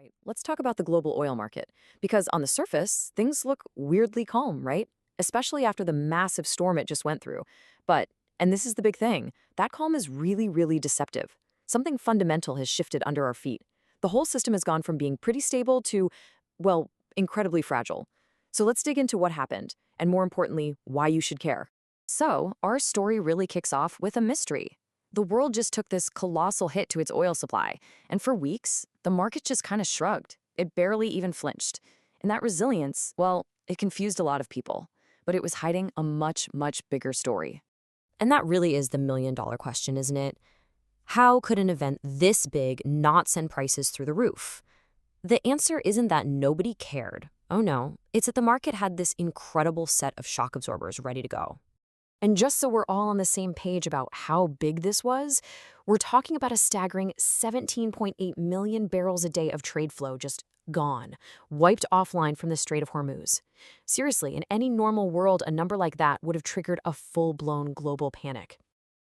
Right. Let's talk about the global oil market. Because on the surface, things look weirdly calm, right? Especially after the massive storm it just went through. But, and this is the big thing, that calm is really, really deceptive. Something fundamental has shifted under our feet. The whole system has gone from being pretty stable to, well, incredibly fragile. So let's dig into what happened, and more importantly, why you should care. So, our story really kicks off with a mystery. The world just took this colossal hit to its oil supply, and for weeks, the market just kind of shrugged. It barely even flinched. And that resilience, well, it confused a lot of people, but it was hiding a much, much bigger story. And that really is the million-dollar question, isn't it? How could an event this big not send prices through the roof? The answer isn't that nobody cared. Oh no, it's that the market had this incredible set of shock absorbers ready to go. And just so we're all on the same page about how big this was, we're talking about a staggering 17.8 million barrels a day of trade flow just gone, wiped offline from the Strait of Hormuz. Seriously, in any normal world, a number like that would have triggered a full-blown global panic.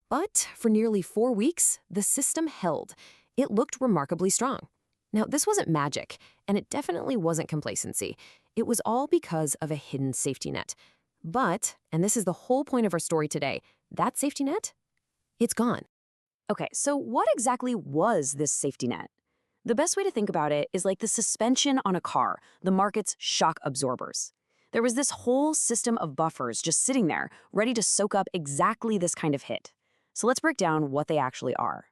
But for nearly 4 weeks, the system held. It looked remarkably strong. Now, this wasn't magic, and it definitely wasn't complacency. It was all because of a hidden safety net. But, and this is the whole point of our story today, that safety net, it's gone. Okay, so what exactly was this safety net? The best way to think about it is like the suspension on a car, the market's shock absorbers. There was this whole system of buffers just sitting there, ready to soak up exactly this kind of hit. So let's break down what they actually are.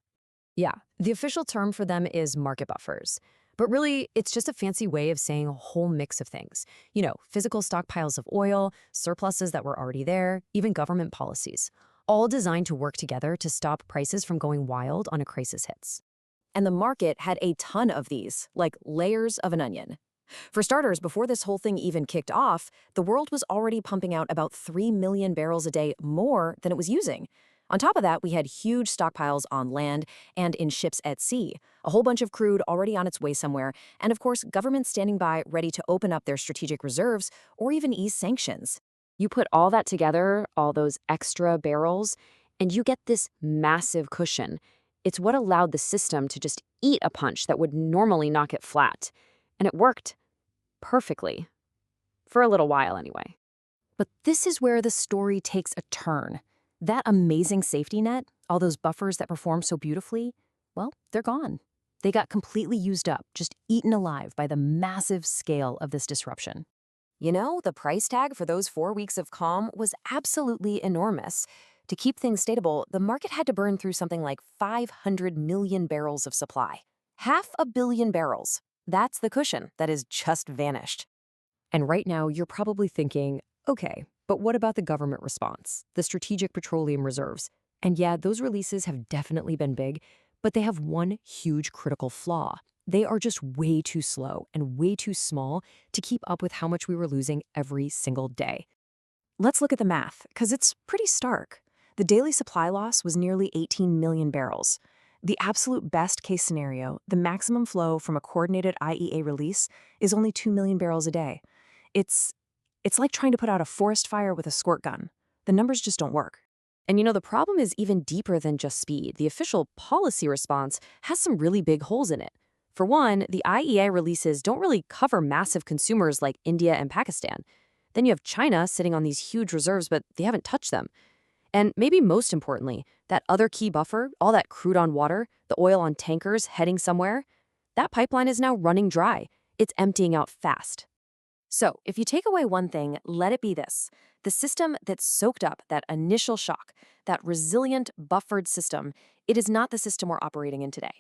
Yeah, the official term for them is market buffers. But really, it's just a fancy way of saying a whole mix of things. You know, physical stockpiles of oil, surpluses that were already there, even government policies. All designed to work together to stop prices from going wild on a crisis hits. And the market had a ton of these, like layers of an onion. For starters, before this whole thing even kicked off, the world was already pumping out about 3 million barrels a day more than it was using. On top of that, we had huge stockpiles on land and in ships at sea, a whole bunch of crude already on its way somewhere, and of course, governments standing by ready to open up their strategic reserves or even ease sanctions. You put all that together, all those extra barrels, and you get this massive cushion. It's what allowed the system to just eat a punch that would normally knock it flat. And it worked perfectly. For a little while, anyway. But this is where the story takes a turn. That amazing safety net, all those buffers that perform so beautifully, well, they're gone. They got completely used up, just eaten alive by the massive scale of this disruption. You know, the price tag for those 4 weeks of calm was absolutely enormous. To keep things stable, the market had to burn through something like 500 million barrels of supply. 500 million barrels. That's the cushion that has just vanished. And right now, you're probably thinking, okay, but what about the government response, the strategic petroleum reserves? And yeah, those releases have definitely been big, but they have one huge critical flaw. They are just way too slow and way too small to keep up with how much we were losing every single day. Let's look at the math, because it's pretty stark. The daily supply loss was nearly 18 million barrels. The absolute best case scenario, the maximum flow from a coordinated IEA release, is only 2 million barrels a day. It's like trying to put out a forest fire with a squirt gun. The numbers just don't work. And you know, the problem is even deeper than just speed. The official policy response has some really big holes in it. For one, the IEA releases don't really cover massive consumers like India and Pakistan. Then you have China sitting on these huge reserves, but they haven't touched them. And maybe most importantly, that other key buffer, all that crude on water, the oil on tankers heading somewhere, that pipeline is now running dry. It's emptying out fast. So, if you take away one thing, let it be this. The system that soaked up that initial shock, that resilient, buffered system, it is not the system we're operating in today.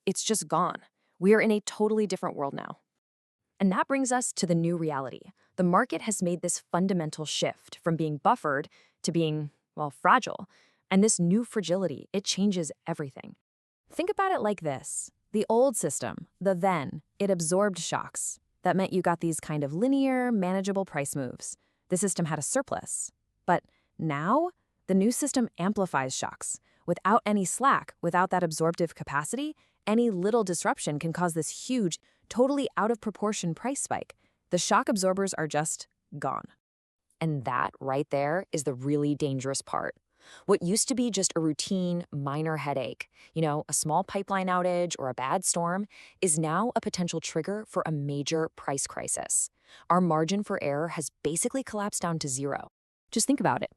It's just gone. We are in a totally different world now. And that brings us to the new reality. The market has made this fundamental shift from being buffered to being, well, fragile. And this new fragility, it changes everything. Think about it like this. The old system, it absorbed shocks. That meant you got these kind of linear, manageable price moves. The system had a surplus. But now, the new system amplifies shocks. Without any slack, without that absorptive capacity, any little disruption can cause this huge, totally out of proportion price spike. The shock absorbers are just gone. And that right there is the really dangerous part. What used to be just a routine, minor headache, a small pipeline outage or a bad storm, is now a potential trigger for a major price crisis. Our margin for error has basically collapsed down to zero. Just think about it.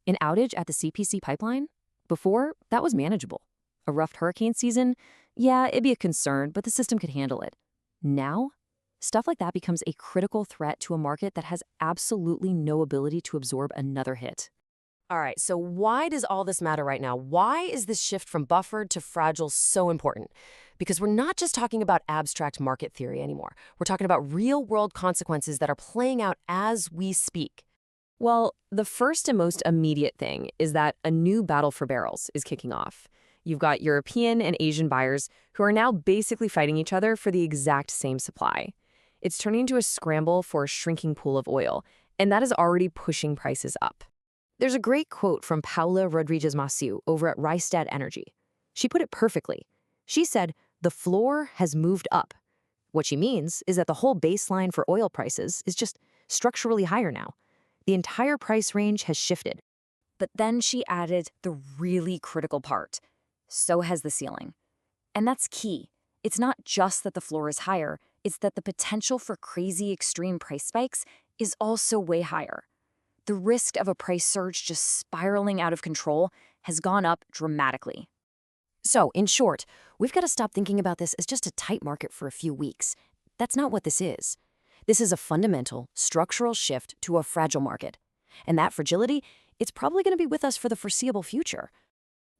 An outage at the CPC pipeline? Before, that was manageable. A rough hurricane season? Yeah, it'd be a concern, but the system could handle it. Now, stuff like that becomes a critical threat to a market that has absolutely no ability to absorb another hit. All right, so why does all this matter right now? Why is this shift from buffered to fragile so important? Because we're not just talking about abstract market theory anymore. We're talking about real-world consequences that are playing out as we speak. Well, the first and most immediate thing is that a new battle for barrels is kicking off. You've got European and Asian buyers who are now basically fighting each other for the exact same supply. It's turning into a scramble for a shrinking pool of oil, and that is already pushing prices up. There's a great quote from Paula Rodriguez-Massieu over at Rystad Energy. She put it perfectly. She said, "The floor has moved up." What she means is that the whole baseline for oil prices is just structurally higher now. The entire price range has shifted. But then she added the really critical part. So has the ceiling. And that's key. It's not just that the floor is higher, it's that the potential for crazy extreme price spikes is also way higher. The risk of a price surge just spiraling out of control has gone up dramatically. So, in short, we've got to stop thinking about this as just a tight market for a few weeks. That's not what this is. This is a fundamental, structural shift to a fragile market. And that fragility, it's probably going to be with us for the foreseeable future.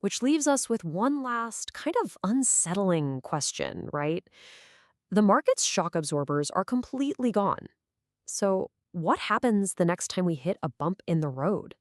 Which leaves us with one last kind of unsettling question, right? The market's shock absorbers are completely gone. So, what happens the next time we hit a bump in the road?